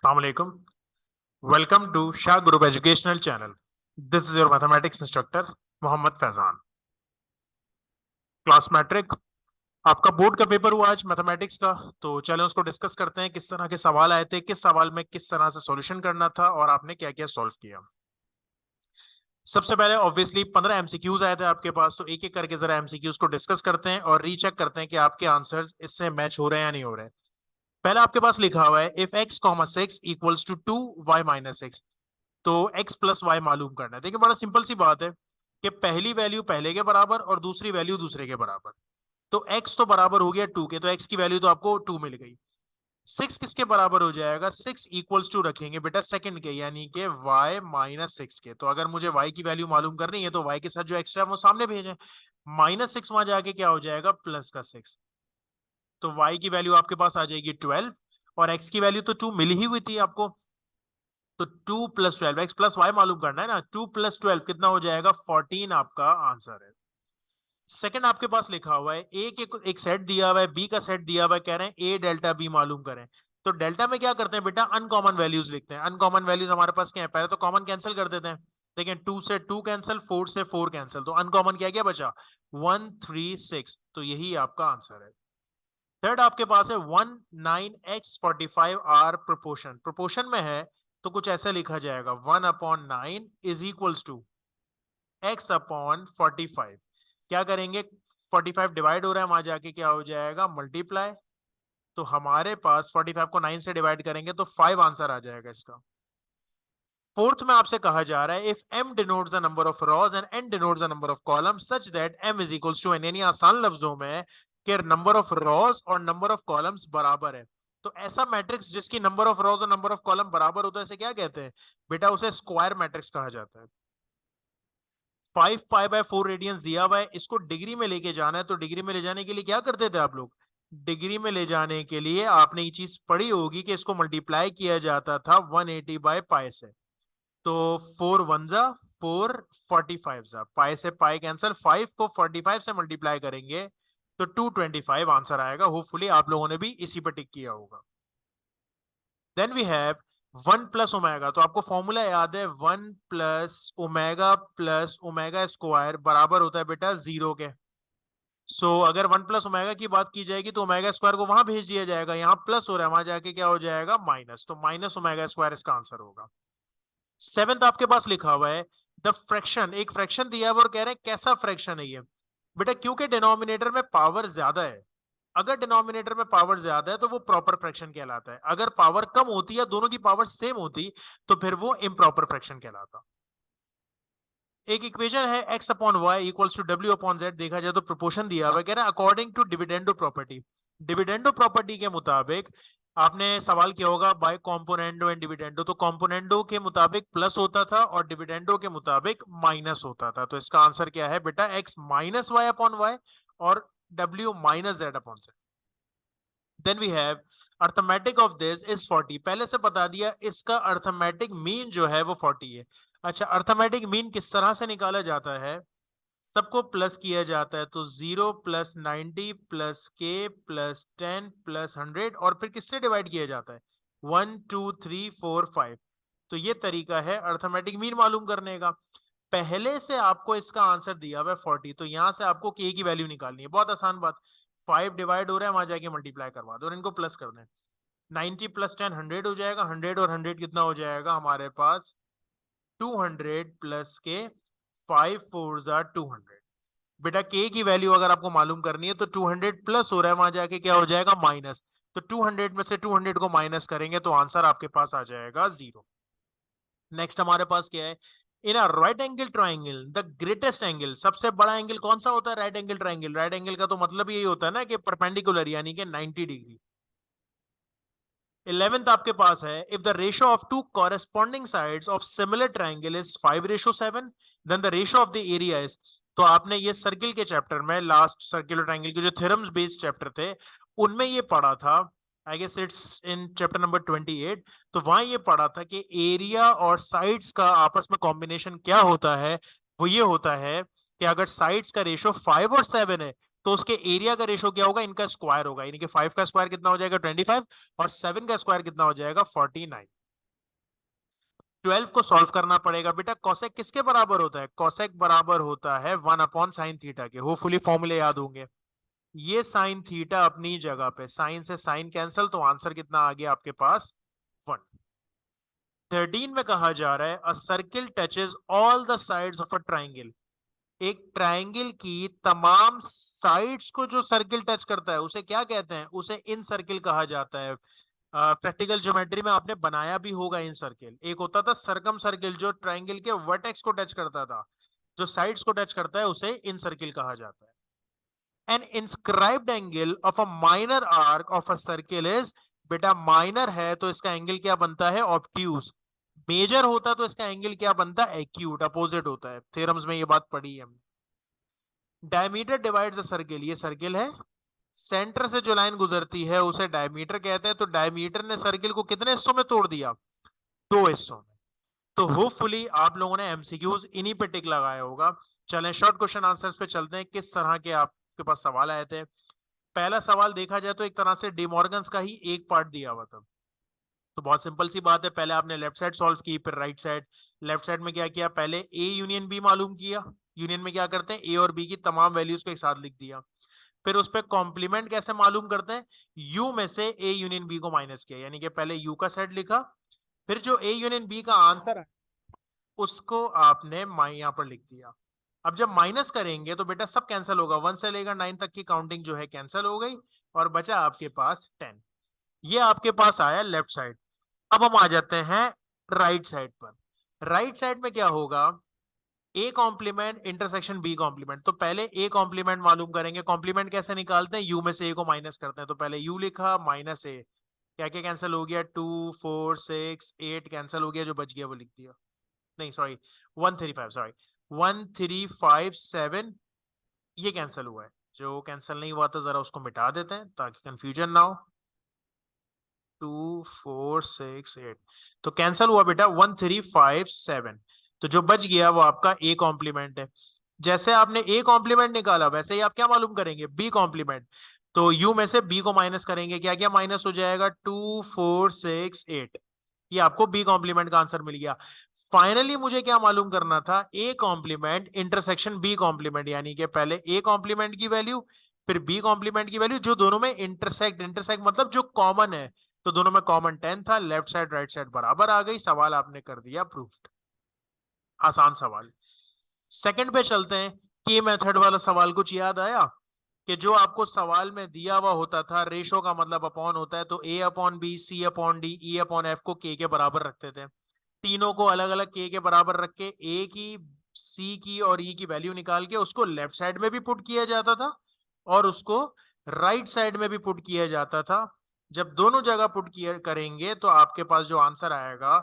Assalamu alaikum. Welcome to Shah Group Educational Channel. This is your mathematics instructor Mohammad Faizan. Class matric आपका board का paper हुआ आज mathematics का, तो चलो उसको डिस्कस करते हैं. किस तरह के सवाल आए थे, किस सवाल में किस तरह से सॉल्यूशन करना था और आपने क्या क्या सॉल्व किया. सबसे पहले ऑब्वियसली 15 एमसीक्यूज आए थे आपके पास, तो एक एक करके जरा एमसीक्यूज को डिस्कस करते हैं और रीचेक करते हैं कि आपके आंसर्स इससे मैच हो रहे हैं या नहीं हो रहे हैं. पहला आपके पास लिखा हुआ है if x, 6 equals to 2y-6, तो x प्लस वाई मालूम करना है. देखिए बड़ा सिंपल सी बात है कि पहली वैल्यू पहले के बराबर और दूसरी वैल्यू दूसरे के बराबर. तो x तो बराबर हो गया 2 के, तो x की वैल्यू तो आपको 2 मिल गई. 6 किसके बराबर हो जाएगा? 6 इक्वल्स टू रखेंगे बेटा सेकंड के, यानी कि y-6 के. तो अगर मुझे y की वैल्यू मालूम करनी है तो y के साथ जो एक्स्ट्रा है वो सामने भेजें. -6 वहां जाके क्या हो जाएगा? प्लस का 6. तो y की वैल्यू आपके पास आ जाएगी 12 और x की वैल्यू तो 2 मिली ही हुई थी आपको. तो 2 + 12, x प्लस वाई मालूम करना है ना. 2 + 12 कितना हो जाएगा? 14 आपका आंसर है. सेकंड आपके पास लिखा हुआ है ए के एक सेट दिया हुआ है, बी का सेट दिया हुआ है, कह रहे हैं ए डेल्टा बी मालूम करें. तो डेल्टा में क्या करते हैं बेटा? अनकॉमन वैल्यूज लिखते हैं. अनकॉमन वैल्यूज हमारे पास क्या है? पहले तो कॉमन कैंसिल कर देते हैं. देखिए 2 से 2 कैंसिल, 4 से 4 कैंसिल, तो अनकॉमन क्या क्या बचा? 1 3 6. तो यही आपका आंसर है. थर्ड आपके पास है 1 9x45 आर प्रोपोर्शन. प्रोपोर्शन में है तो कुछ ऐसा लिखा जाएगा 1/9 इज इक्वल्स टू x/45. क्या करेंगे? 45 डिवाइड हो रहा है, वहां जाके क्या हो जाएगा? मल्टीप्लाई. तो हमारे पास 45 को 9 से डिवाइड करेंगे तो 5 आंसर आ जाएगा इसका. फोर्थ में आपसे कहा जा रहा है if m denotes the number of rows and n denotes the number of columns such that m is equals to n, यानी आसान लफ्जों में कि नंबर ऑफ रॉज और नंबर ऑफ कॉलम्स बराबर है. तो ऐसा मैट्रिक्स जिसकी नंबर ऑफ रॉज और नंबर ऑफ कॉलम बराबर होता है इसे क्या कहते हैं बेटा? उसे स्क्वायर मैट्रिक्स कहा जाता है. 5π/4 रेडियंस दिया हुआ है, इसको डिग्री में लेके जाना है. तो डिग्री में ले जाने के लिए क्या करते थे आप लोग? डिग्री में ले जाने के लिए आपने ये चीज पढ़ी होगी कि इसको मल्टीप्लाई किया जाता था 180/π से. तो 4 1 जा 4, 45 जा, पाई से पाई कैंसिल, 5 को 45 से मल्टीप्लाई करेंगे तो 225 आंसर आएगा. होपफुली आप लोगों ने भी इसी पर टिक किया होगा. Then we have 1 + omega. तो आपको फॉर्मूला याद है 1 + ओमेगा प्लस ओमेगा स्क्वायर बराबर होता है बेटा 0 के. अगर 1 + ओमेगा की बात की जाएगी तो ओमेगा स्क्वायर को वहां भेज दिया जाएगा, यहाँ प्लस हो रहा है, वहां जाके क्या हो जाएगा? माइनस. तो माइनस ओमेगा स्क्वायर इसका आंसर होगा. सेवेंथ आपके पास लिखा हुआ है द फ्रैक्शन. एक फ्रैक्शन दिया है और कह रहे हैं कैसा फ्रैक्शन है ये बेटा? क्योंकि डिनोमिनेटर में पावर ज्यादा है. अगर डिनोमिनेटर में पावर ज्यादा है तो वो प्रॉपर फ्रैक्शन कहलाता है. अगर पावर कम होती है, दोनों की पावर सेम होती, तो फिर वो इम्प्रॉपर फ्रैक्शन कहलाता. एक इक्वेशन है x/y = w/z. देखा जाए तो प्रोपोर्शन दिया हुआ है, कह रहा है according to dividendo property. Dividendo property के मुताबिक आपने सवाल किया होगा बाय कॉम्पोनेंडो एंड डिविडेंडो. तो कॉम्पोनेंडो के मुताबिक प्लस होता था और डिविडेंडो के मुताबिक माइनस होता था. तो इसका आंसर क्या है बेटा? x - y/y और w - z/z. Then we have arithmetic of this is 40. पहले से बता दिया इसका अर्थमेटिक मीन जो है वो 40 है. अच्छा, अर्थमेटिक मीन किस तरह से निकाला जाता है? सबको प्लस किया जाता है, तो 0 + 90 + k + 10 + 100 और फिर किससे डिवाइड किया जाता है? 1 2 3 4 5. तो ये तरीका है अर्थमेटिक मीन मालूम करने का. पहले से आपको इसका आंसर दिया हुआ है 40, तो यहां से आपको k की वैल्यू निकालनी है. बहुत आसान बात. 5 डिवाइड हो रहा है, वहां जाके मल्टीप्लाई करवा दो और इनको प्लस कर दें. 90 + 10 100 हो जाएगा. 100 और 100 कितना हो जाएगा हमारे पास? 200 + k. 5 4 जा 200. बेटा k की वैल्यू अगर आपको मालूम करनी है तो 200 प्लस हो रहा है, वहां जाके क्या हो जाएगा? माइनस. तो 200 में से 200 को माइनस करेंगे तो आंसर आपके पास आ जाएगा 0. नेक्स्ट हमारे पास क्या है? In a right angle triangle the greatest angle. सबसे बड़ा एंगल कौन सा होता है? Right angle triangle. Right angle का तो मतलब यही होता है ना कि परपेंडिकुलर, यानी कि 90 डिग्री. 11th आपके पास है if the ratio of two corresponding sides of similar triangle is 5:7, then the ratio of the area is. तो आपने ये सर्किल के चैप्टर में, लास्ट सर्कुलर ट्राइंगल के जो थ्योरम्स बेस्ड चैप्टर थे उनमें ये पढ़ा था. I guess it's in chapter number 28. तो वहां ये पढ़ा था कि एरिया और साइड्स का आपस में कॉम्बिनेशन क्या होता है. वो ये होता है कि अगर साइड्स का रेशियो 5 और 7 है तो उसके एरिया का रेशो क्या होगा, इनका स्क्वायर होगा, यानी कि 5 का स्क्वायर कितना हो जाएगा 25 और 7 का स्क्वायर कितना हो जाएगा 49। 12 को सॉल्व करना पड़ेगा बेटा। कोसेक किसके बराबर होता है, कोसेक बराबर होता है 1/sin थीटा के। होपफुली फॉर्मूले याद होंगे। ये साइन थीटा अपनी जगह पे, साइन से साइन कैंसल, तो आंसर कितना आ गया आपके पास 1। 13 में कहा जा रहा है अ circle touches all the sides of a triangle. एक ट्राइंगल की तमाम साइड्स को जो सर्किल टच करता है उसे क्या कहते हैं, उसे इन सर्किल कहा जाता है। प्रैक्टिकल ज्योमेट्री में आपने बनाया भी होगा इन सर्किल। एक होता था सरकम सर्किल जो ट्राइंगल के वर्टेक्स को टच करता था, जो साइड्स को टच करता है उसे इन सर्किल कहा जाता है। An inscribed angle of a minor arc of a circle is, बेटा माइनर है तो इसका एंगल क्या बनता है ऑब्ट्यूज, मेजर होता तो इसका एंगल क्या बनता है एक्यूट, अपोजिट होता है। थ्योरम्स में ये बात पढ़ी है हमने। डायमीटर डिवाइड्स अ सर्किल, ये सर्किल है, सेंटर से जो लाइन गुजरती है उसे डायमीटर कहते हैं। तो डायमीटर ने सर्किल को कितने हिस्सों में तोड़ दिया, 2 हिस्सों में। तो होपफुली आप लोगों ने एमसीक्यूज इन्हीं पे टिक लगाया होगा। चलें शॉर्ट क्वेश्चन आंसर्स पे चलते हैं, किस तरह के आपके पास सवाल आए थे। पहला सवाल देखा जाए तो एक तरह से डिमॉर्गन्स का ही एक पार्ट दिया हुआ था। तो बहुत सिंपल सी बात है, पहले आपने लेफ्ट साइड सॉल्व की, फिर राइट साइड। लेफ्ट साइड में क्या किया, पहले ए यूनियन बी मालूम किया। यूनियन में क्या करते हैं, ए और बी की तमाम वैल्यूज को एक साथ लिख दिया। फिर उस पर कॉम्प्लीमेंट कैसे मालूम करते हैं, यू में से ए यूनियन बी को माइनस किया, यानी कि पहले यू का सेट लिखा, फिर जो ए यूनियन बी का आंसर है उसको आपने यहाँ पर लिख दिया। अब जब माइनस करेंगे तो बेटा सब कैंसिल होगा, 1 से लेकर 9 तक की काउंटिंग जो है कैंसिल हो गई और बचा आपके पास 10। ये आपके पास आया लेफ्ट साइड। अब हम आ जाते हैं राइट साइड पर। राइट साइड में क्या होगा, A complement intersection B complement. तो पहले ए कॉम्प्लीमेंट मालूम करेंगे। कॉम्प्लीमेंट कैसे निकालते हैं, यू में से ए को माइनस करते हैं। तो पहले यू लिखा माइनस ए, क्या क्या कैंसिल हो गया, 2 4 6 8 कैंसिल हो गया, जो बच गया वो लिख दिया। नहीं सॉरी 135, सॉरी 1357 ये कैंसिल हुआ है। जो कैंसिल नहीं हुआ था जरा उसको मिटा देते हैं ताकि कंफ्यूजन ना हो। 2 4 6 8 तो कैंसिल हुआ बेटा 1357। तो जो बच गया वो आपका ए कॉम्प्लीमेंट है। जैसे आपने ए कॉम्प्लीमेंट निकाला वैसे ही आप क्या मालूम करेंगे, बी कॉम्प्लीमेंट। तो यू में से बी को माइनस करेंगे, क्या क्या माइनस हो जाएगा, 2 4 6 8। ये आपको बी कॉम्प्लीमेंट का आंसर मिल गया। फाइनली मुझे क्या मालूम करना था, A complement intersection B complement, यानी कि पहले ए कॉम्प्लीमेंट की वैल्यू फिर बी कॉम्प्लीमेंट की वैल्यू, जो दोनों में इंटरसेक्ट, इंटरसेक्ट मतलब जो कॉमन है। तो दोनों में कॉमन 10 था, लेफ्ट साइड राइट साइड बराबर आ गई, सवाल आपने कर दिया प्रूफ्ड। आसान सवाल। सेकंड पे चलते हैं। की मेथड वाला सवाल कुछ याद आया, कि जो आपको सवाल में दिया हुआ होता था, रेशो का मतलब अपॉन होता है, तो A upon B, C upon D, E upon F को के बराबर रखते थे। तीनों को अलग अलग के बराबर रख के ए की, सी की और ई की वैल्यू निकाल के उसको लेफ्ट साइड में भी पुट किया जाता था और उसको राइट साइड में भी पुट किया जाता था। जब दोनों जगह पुट किया करेंगे तो आपके पास जो आंसर आएगा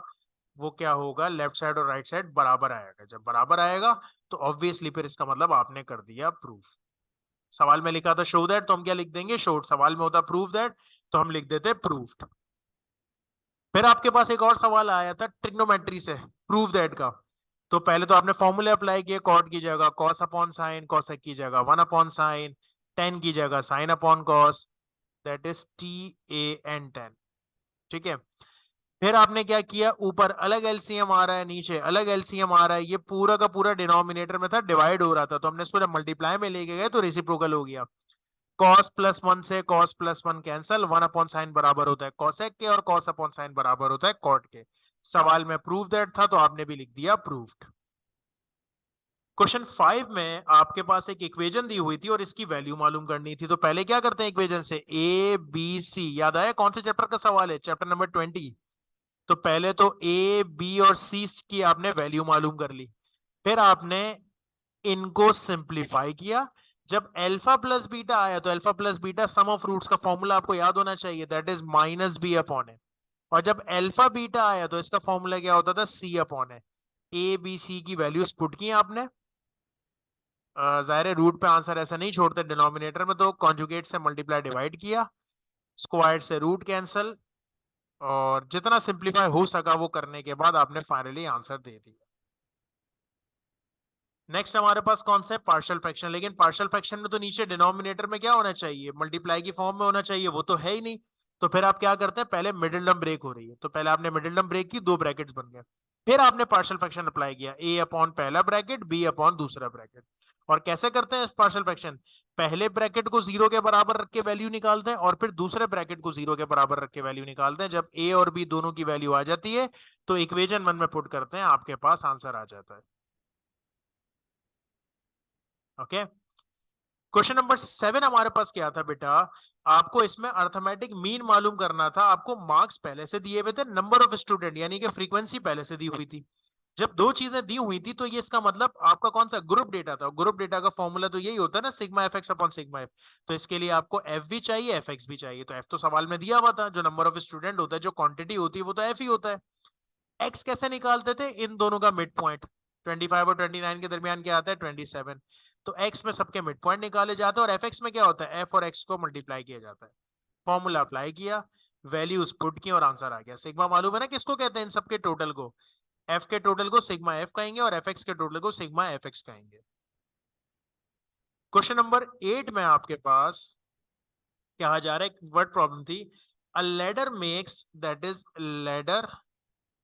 वो क्या होगा, लेफ्ट साइड और राइट साइड बराबर आएगा। जब बराबर आएगा तो ऑब्वियसली फिर इसका मतलब आपने कर दिया प्रूफ। सवाल में लिखा था शो दैट, तो हम क्या लिख देंगे शोड। सवाल में होता प्रूफ दैट, तो हम लिख देते प्रूफ्ड। फिर आपके पास एक और सवाल आया था ट्रिग्नोमेट्री से, प्रूफ दैट का। तो पहले तो आपने फॉर्मूले अप्लाई किए, कॉट की जगह कॉस अपॉन साइन, कॉसेक की जगह 1/sin, टेन की जगह sine upon cos, that is tan, ठीक है। फिर आपने क्या किया, ऊपर अलग एलसीएम आ रहा है, नीचे अलग एलसीएम आ रहा है, ये पूरा का पूरा डिनोमिनेटर में था, डिवाइड हो रहा था, तो हमने इसको मल्टीप्लाई में लेके गए तो रेसिप्रोकल हो गया। cos प्लस 1 से cos प्लस 1 कैंसल, 1/sin बराबर होता है cosec के और cos अपॉन साइन बराबर होता है cot के। सवाल में प्रूफ दैट था तो आपने भी लिख दिया प्रूफ्ड। क्वेश्चन 5 में आपके पास एक इक्वेशन दी हुई थी और इसकी वैल्यू मालूम करनी थी। तो पहले क्या करते हैं, इक्वेशन से ए बी सी, याद आया कौन से चैप्टर का सवाल है, चैप्टर नंबर 20। तो पहले तो ए बी और सी की आपने वैल्यू मालूम कर ली, फिर आपने इनको सिंप्लीफाई किया। जब अल्फा प्लस बीटा आया तो alpha plus beta sum of roots का फॉर्मूला आपको याद होना चाहिए, that is minus B upon है। और जब अल्फा बीटा आया तो इसका फॉर्मूला क्या होता था, सी अपॉन है। ए बी सी की वैल्यूज पुट की आपने, जाहिर है रूट पे आंसर ऐसा नहीं छोड़ते डिनोमिनेटर में, तो कॉन्जुगेट से मल्टीप्लाई डिवाइड किया, स्क्वायर से रूट कैंसल, और जितना सिंप्लीफाई हो सका वो करने के बाद आपने फाइनली आंसर दे दिया। नेक्स्ट हमारे पास कौन सा है, पार्शियल फ्रैक्शन। लेकिन पार्शियल फ्रैक्शन में तो नीचे डिनोमिनेटर में क्या होना चाहिए, मल्टीप्लाई की फॉर्म में होना चाहिए, वो तो है ही नहीं। तो फिर आप क्या करते हैं, पहले मिडिल टर्म ब्रेक हो रही है तो पहले आपने मिडिल टर्म ब्रेक की, दो ब्रैकेट्स बन गए। फिर आपने पार्शियल फ्रैक्शन अप्लाई किया, ए अपॉन पहला ब्रैकेट, बी अपॉन दूसरा ब्रैकेट। और कैसे करते हैं पार्शियल फ्रैक्शन, पहले ब्रैकेट को जीरो के बराबर रख के वैल्यू निकालते हैं और फिर दूसरे ब्रैकेट को जीरो के बराबर रख के वैल्यू निकालते हैं। जब ए और बी दोनों की वैल्यू आ जाती है तो इक्वेशन वन में पुट करते हैं, आपके पास आंसर आ जाता है। ओके, क्वेश्चन नंबर 7 हमारे पास क्या था बेटा, आपको इसमें अर्थमेटिक मीन मालूम करना था। आपको मार्क्स पहले से दिए हुए थे, नंबर ऑफ स्टूडेंट यानी कि फ्रीक्वेंसी पहले से दी हुई थी। जब दो चीजें दी हुई थी तो ये इसका मतलब आपका कौन सा ग्रुप डेटा था। ग्रुप डेटा का फॉर्मूला तो यही होता है ना, sigma F x upon sigma F. तो इसके लिए आपको एफ भी चाहिए, एफ एक्स भी चाहिए। तो एफ तो सवाल में दिया हुआ था, जो नंबर ऑफ स्टूडेंट होता है, जो क्वांटिटी होती है, वो तो एफ ही होता है। एक्स कैसे निकालते थे, इन दोनों का मिड पॉइंट, 25 और 29 के दरमियान क्या आता है, 27। तो एक्स में सबके मिड पॉइंट निकाले जाते हैं और एफ एक्स में क्या होता है, एफ और एक्स को मल्टीप्लाई किया जाता है। फॉर्मूला अप्लाई किया, वैल्यूज पुट की और आंसर आ गया। सिग्मा मालूम है ना किसको कहते हैं, इन सबके टोटल को, एफ के टोटल को सिग्मा एफ कहेंगे और एफ एक्स के टोटल को सिग्मा एफ एक्स कहेंगे। क्वेश्चन नंबर 8 में आपके पास कहा जा रहा है, एक वर्ड प्रॉब्लम थी, अ ladder makes, that is ladder,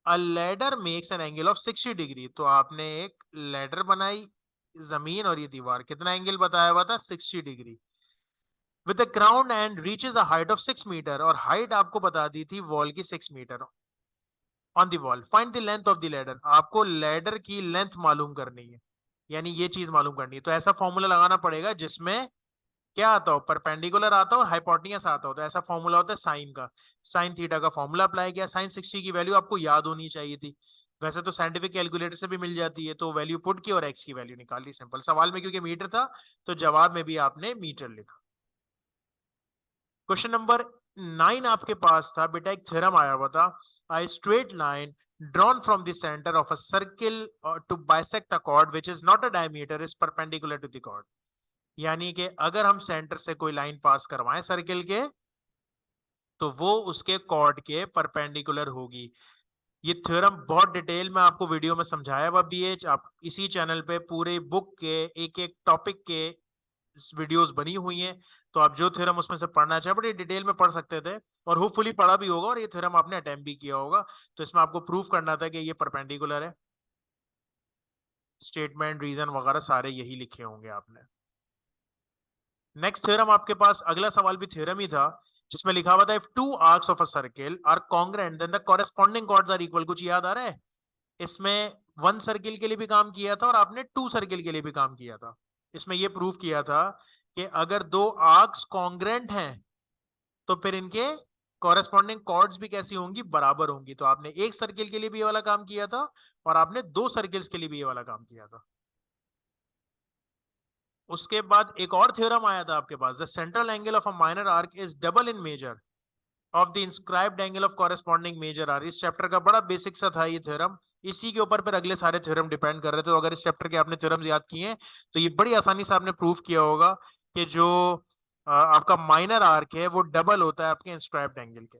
a ladder makes an angle of 60 degree. तो आपने एक लेडर बनाई, जमीन और ये दीवार, कितना एंगल बताया हुआ था, 60 degree, with the ground and reaches a height of 6 metre. और हाइट आपको बता दी थी वॉल की 6 metre on the wall. Find the length of the ladder, आपको लेडर की लेंथ मालूम करनी है, यानी ये चीज मालूम करनी है। तो ऐसा फॉर्मूला लगाना पड़ेगा जिसमें क्या आता हो, परपेंडिकुलर आता हो और हाइपोटेन्यूस आता हो। तो ऐसा फॉर्मूला होता है साइन का, साइन थीटा का फॉर्मूला अप्लाई किया। साइन 60 की वैल्यू आपको याद होनी चाहिए थी, वैसे तो साइंटिफिक कैलकुलेटर से भी मिल जाती है। तो वैल्यू पुट की और एक्स की वैल्यू निकाल ली, सिंपल। सवाल में क्योंकि मीटर था तो जवाब में भी आपने मीटर लिखा। क्वेश्चन नंबर 9 आपके पास था बेटा, एक थ्योरम आया हुआ था, a straight line drawn from the center of a circle to bisect a chord which is not a diameter is perpendicular to the chord। यानी कि अगर हम सेंटर से कोई लाइन पास करवाएं सर्किल के, तो वो उसके कॉर्ड के परपेंडिकुलर होगी। ये थ्योरम बहुत डिटेल में आपको वीडियो में समझाया हुआ भी है, आप इसी चैनल पे पूरे बुक के एक एक टॉपिक के वीडियोस बनी हुई हैं। तो आप जो थ्योरम उसमें से पढ़ना चाहे बड़े डिटेल में पढ़ सकते थे, और होपफुली पढ़ा भी होगा और ये थ्योरम आपने अटेम्प्ट भी किया होगा। तो इसमें आपको प्रूफ करना था कि ये परपेंडिकुलर है, स्टेटमेंट रीजन वगैरह सारे यही लिखे होंगे आपने। नेक्स्ट थ्योरम आपके पास, अगला सवाल भी थ्योरम ही था, जिसमें लिखा हुआ था if two arcs of a circle are congruent then the corresponding chords are equal. कुछ याद आ रहा है, इसमें वन सर्किल के लिए भी काम किया था और आपने टू सर्किल के लिए भी काम किया था। इसमें यह प्रूफ किया था कि अगर दो आर्क्स कॉन्ग्रुएंट हैं तो फिर इनके कॉरेस्पॉन्डिंग कॉर्ड्स भी कैसी होंगी, बराबर होंगी। तो आपने एक सर्किल के लिए भी ये वाला काम किया था और आपने दो सर्किल्स के लिए भी ये वाला काम किया था। उसके बाद एक और थ्योरम आया था आपके पास, the central angle of a minor arc is double in measure of the inscribed angle of corresponding major arc. इस चैप्टर का बड़ा बेसिक सा था ये थ्योरम, इसी के ऊपर फिर अगले सारे थ्योरम डिपेंड कर रहे थे। तो अगर इस चैप्टर के आपने थ्योरम्स याद किए हैं तो ये बड़ी आसानी से आपने प्रूफ किया होगा कि जो आपका माइनर आर्क है वो डबल होता है आपके इंस्क्राइब्ड एंगल के।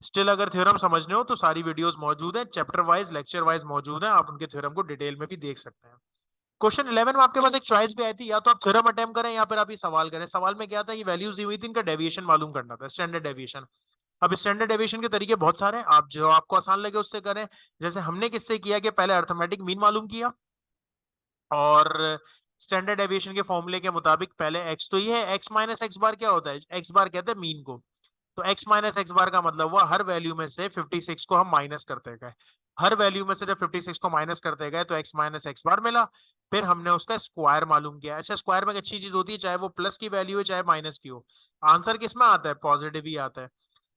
स्टिल अगर थ्योरम समझने हो तो सारी वीडियोस मौजूद हैं, चैप्टर वाइज लेक्चर वाइज मौजूद हैं, आप उनके थ्योरम को डिटेल में भी देख सकते हैं। क्वेश्चन 11 में आपके पास एक चॉइस भी आई थी, या तो आप थ्योरम अटेम्प्ट करें या फिर आप ये सवाल करें। सवाल में क्या था, ये वैल्यूज दी हुई थी, इनका डेविएशन मालूम करना था, स्टैंडर्ड डेविएशन। अब स्टैंडर्ड डेविएशन के तरीके बहुत सारे हैं, आप जो आपको आसान लगे उससे करें। जैसे हमने किससे किया कि पहले अर्थमेटिक मीन मालूम किया और स्टैंडर्ड डेविएशन के फॉर्मूले के मुताबिक पहले एक्स, तो ये है एक्स माइनस एक्स बार क्या होता है, एक्स बार कहते हैं मीन को। तो x माइनस एक्स बार का मतलब हुआ हर वैल्यू में से 56 को हम माइनस करते गए, हर वैल्यू में से जब 56 को माइनस करते गए तो x माइनस एक्स बार मिला। फिर हमने उसका स्क्वायर मालूम किया। अच्छा, स्क्वायर में एक अच्छी चीज होती है, चाहे वो प्लस की वैल्यू है चाहे माइनस की हो, आंसर किस में आता है, पॉजिटिव ही आता है।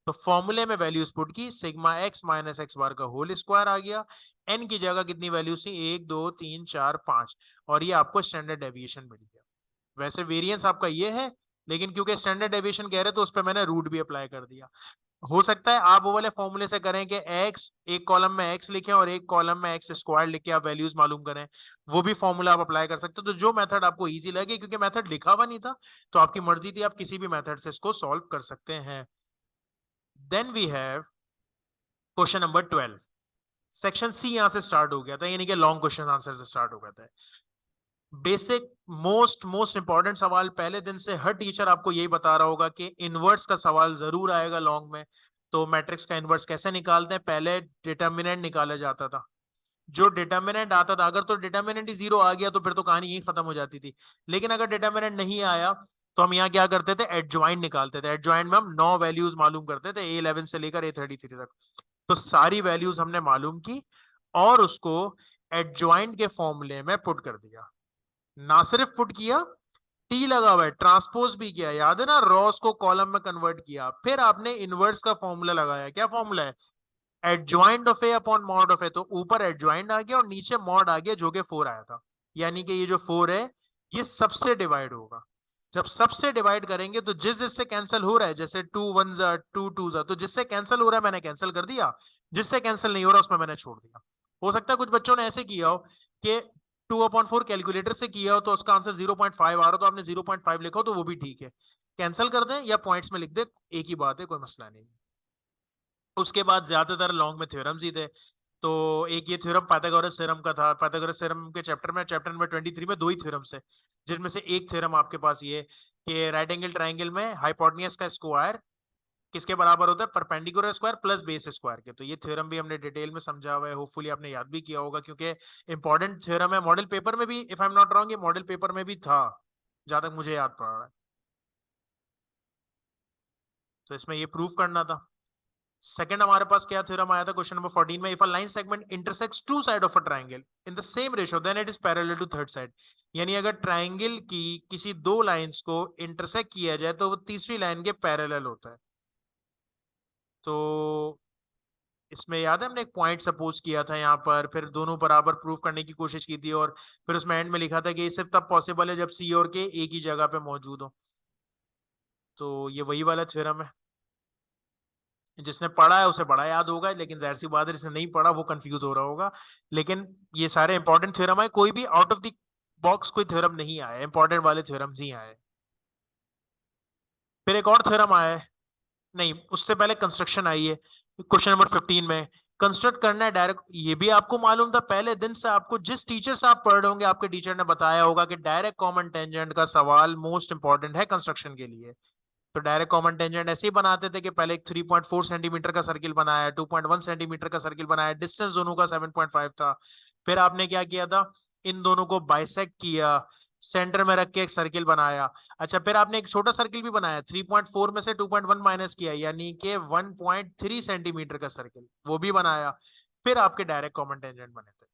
तो फॉर्मूले में वैल्यूज पुट की, सिग्मा एक्स माइनस एक्स बार का होल स्क्वायर आ गया। एन की जगह कितनी वैल्यूज थी, 1 2 3 4 5, और ये आपको स्टैंडर्ड डेविएशन मिल गया। वैसे वेरिएंस आपका ये है, लेकिन क्योंकि स्टैंडर्ड डेविएशन कह रहे तो उस पर मैंने रूट भी अप्लाई कर दिया। हो सकता है आप वो वाले फॉर्मूले से करें कि x एक कॉलम में x लिखें और एक कॉलम में x स्क्वायर लिख के आप वैल्यूज मालूम करें, वो भी फॉर्मूला आप अप्लाई कर सकते हो। तो जो मेथड आपको इजी लगे, क्योंकि मेथड लिखा हुआ नहीं था तो आपकी मर्जी थी, आप किसी भी मेथड से इसको सॉल्व कर सकते हैं। Then we have question number 12, section C यहां से स्टार्ट हो गया था, यानी कि लॉन्ग क्वेश्चन आंसर से स्टार्ट हो गया था। बेसिक मोस्ट मोस्ट इंपॉर्टेंट सवाल, पहले दिन से हर टीचर आपको यही बता रहा होगा कि इनवर्स का सवाल जरूर आएगा लॉन्ग में। तो मैट्रिक्स का इनवर्स कैसे निकालते हैं, पहले डिटर्मिनेंट निकाला जाता था। जो डिटर्मिनेंट आता था, अगर तो डिटर्मिनेंट ही जीरो आ गया तो फिर तो कहानी यही खत्म हो जाती थी। लेकिन अगर डिटर्मिनेंट नहीं आया तो हम यहाँ क्या करते थे, एडजॉइंट निकालते थे। एडजॉइंट में हम 9 वैल्यूज मालूम करते थे, A11 से लेकर A33 तक। तो सारी वैल्यूज हमने मालूम की और उसको एडजॉइंट के फॉर्मूले में पुट कर दिया। ना सिर्फ पुट किया, टी लगा हुआ है, ट्रांसपोज भी किया, याद है ना, रॉस को कॉलम में कन्वर्ट किया। फिर आपने इनवर्स का फॉर्मूला लगाया। क्या फॉर्मूला है, adjoint of A upon mod of A. तो ऊपर एडजॉइंट आ गया और नीचे मॉड आ गया, जो कि 4 आया था। यानी कि ये जो 4 है ये सबसे डिवाइड होगा। जब सबसे डिवाइड करेंगे तो जिस जिससे कैंसिल हो रहा है, जैसे 2 1 जा 2 2 जा, तो जिससे कैंसिल हो रहा है मैंने कैंसिल कर दिया, जिससे कैंसिल नहीं हो रहा उसमें मैंने छोड़ दिया। हो सकता है कुछ बच्चों ने ऐसे किया हो कि 2/4 कैलकुलेटर से किया हो तो उसका आंसर 0.5 आ रहा हो, तो आपने 0.5 लिखा हो तो वो भी ठीक है, कैंसिल कर दें या पॉइंट्स में लिख दे, एक ही बात है, कोई मसला नहीं। उसके बाद ज्यादातर लॉन्ग में थ्योरम्स ही थे। तो एक ये थ्योरम पाइथागोरस थ्योरम का था। पाइथागोरस थ्योरम के चैप्टर नंबर 23 में 2 ही थ्योरम्स है, जिनमें से एक थ्योरम आपके पास ये कि राइट एंगल ट्राइंगल में हाइपोटेन्यूज का स्क्वायर किसके बराबर होता है, perpendicular square plus base square के। तो ये थ्योरम भी हमने डिटेल में समझा हुआ है, होपफुली आपने याद भी किया होगा, क्योंकि इंपॉर्टेंट थ्योरम है। मॉडल पेपर में भी, if I am not wrong, ये मॉडल पेपर में भी था, जहां तक मुझे याद पड़ रहा है। तो इसमें ये प्रूफ करना था। सेकंड हमारे पास क्या थ्योरम आया था क्वेश्चन नंबर 14 में, if a line segment intersects two side of a triangle in the same ratio then it is parallel to third side. यानी अगर ट्रायंगल की किसी दो लाइंस को इंटरसेक्ट किया जाए तो वो तीसरी लाइन के पैरेलल होता है। तो इसमें याद है हमने एक पॉइंट सपोज किया था यहाँ पर, फिर दोनों बराबर प्रूफ करने की कोशिश की थी, और फिर उसमें एंड में लिखा था कि ये सिर्फ तब पॉसिबल है जब सी और के एक ही जगह पे मौजूद हो। तो ये वही वाला थ्योरम है। जिसने पढ़ा है उसे बड़ा याद होगा, लेकिन जाहिर सी बात है जिसने नहीं पढ़ा वो कंफ्यूज हो रहा होगा। लेकिन ये सारे इंपॉर्टेंट थ्योरम है, कोई भी आउट ऑफ द बॉक्स कोई थ्योरम नहीं आया, इंपॉर्टेंट वाले थ्योरम ही आए। फिर एक और थ्योरम आया है, नहीं उससे पहले कंस्ट्रक्शन आई है क्वेश्चन नंबर 15 में। कंस्ट्रक्ट करना है डायरेक्ट, ये भी आपको मालूम था पहले दिन से। आपको जिस टीचर से आप पढ़ रहे होंगे आपके टीचर ने बताया होगा कि डायरेक्ट कॉमन टेंजेंट का सवाल मोस्ट इंपॉर्टेंट है कंस्ट्रक्शन के लिए। तो डायरेक्ट कॉमन टेंजेंट ऐसे ही बनाते थे कि पहले एक 3.4 सेंटीमीटर का सर्किल बनाया, 2.1 सेंटीमीटर का सर्किल बनाया, डिस्टेंस दोनों का 7.5 था। फिर आपने क्या किया था, इन दोनों को बाइसेक्ट किया, सेंटर में रख के एक सर्किल बनाया। अच्छा, फिर आपने एक छोटा सर्किल भी बनाया, 3.4 में से 2.1 माइनस किया, यानी कि 1.3 सेंटीमीटर का सर्किल, वो भी बनाया। फिर आपके डायरेक्ट कॉमन टेंजेंट बने थे।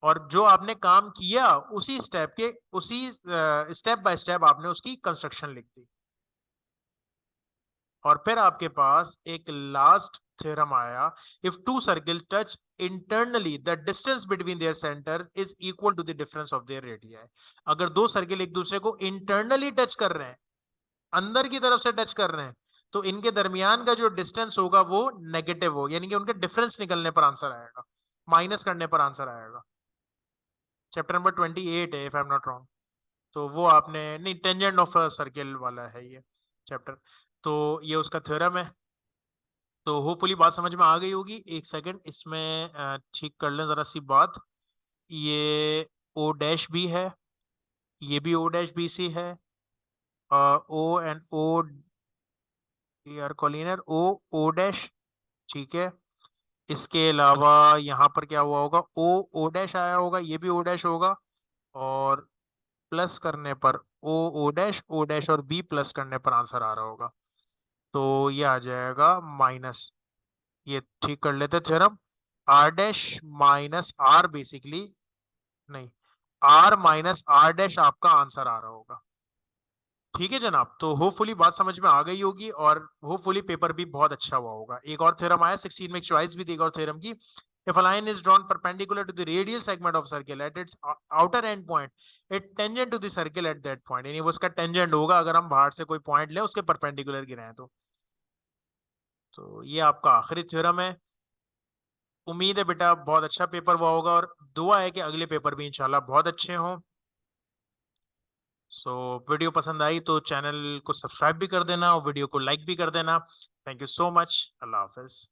और जो आपने काम किया उसी स्टेप के, उसी स्टेप बाय स्टेप आपने उसकी कंस्ट्रक्शन लिख दी। और फिर आपके पास एक लास्ट थ्योरम आया, if two circle touch internally the distance between their centre is equal to the difference of their radii. अगर दो सर्किल एक दूसरे को इंटरनली टच कर रहे हैं, अंदर की तरफ से टच कर रहे हैं, तो इनके दरमियान का जो डिस्टेंस होगा वो नेगेटिव हो, यानी कि उनके डिफरेंस निकलने पर आंसर आएगा, माइनस करने पर आंसर आएगा। चैप्टर नंबर 28 है if I am not wrong. तो वो आपने नहीं, टेंजेंट ऑफ सर्किल वाला है ये चैप्टर। तो ये उसका थ्योरम है। तो होपफुली बात समझ में आ गई होगी। एक सेकंड इसमें ठीक कर लें जरा सी बात। ये ओ डैश बी है, ये भी ओ डैश बी सी है, ओ एंड ओ, यार कॉलिनर ओ, ओ डैश, ठीक है। इसके अलावा यहाँ पर क्या हुआ होगा, ओ, ओ डैश आया होगा, ये भी ओ डैश होगा, और प्लस करने पर ओ, ओ डैश और बी प्लस करने पर आंसर आ रहा होगा। तो ये आ जाएगा माइनस, ये ठीक कर लेते theorem, R dash minus R basically, नहीं, आर माइनस आर डैश आपका आंसर आ रहा होगा। ठीक है जनाब, तो होपफुली बात समझ में आ गई होगी और होपफुली पेपर भी बहुत अच्छा हुआ होगा। एक और थ्योरम आया 16 में, एक चॉइस भी थी एक और थ्योरम की, if a line is drawn perpendicular to the radial segment of circle at its outer end point it tangent to the circle at that point, यानी वो उसका टेंजेंट होगा अगर हम बाहर से कोई पॉइंट ले उसके परपेंडिकुलर गिराएं तो ये आपका आखिरी थ्योरम है। उम्मीद है बेटा बहुत अच्छा पेपर हुआ होगा, और दुआ है कि अगले पेपर भी इंशाल्लाह बहुत अच्छे हों। सो वीडियो पसंद आई तो चैनल को सब्सक्राइब भी कर देना और वीडियो को लाइक भी कर देना। Thank you so much, Allah Hafiz.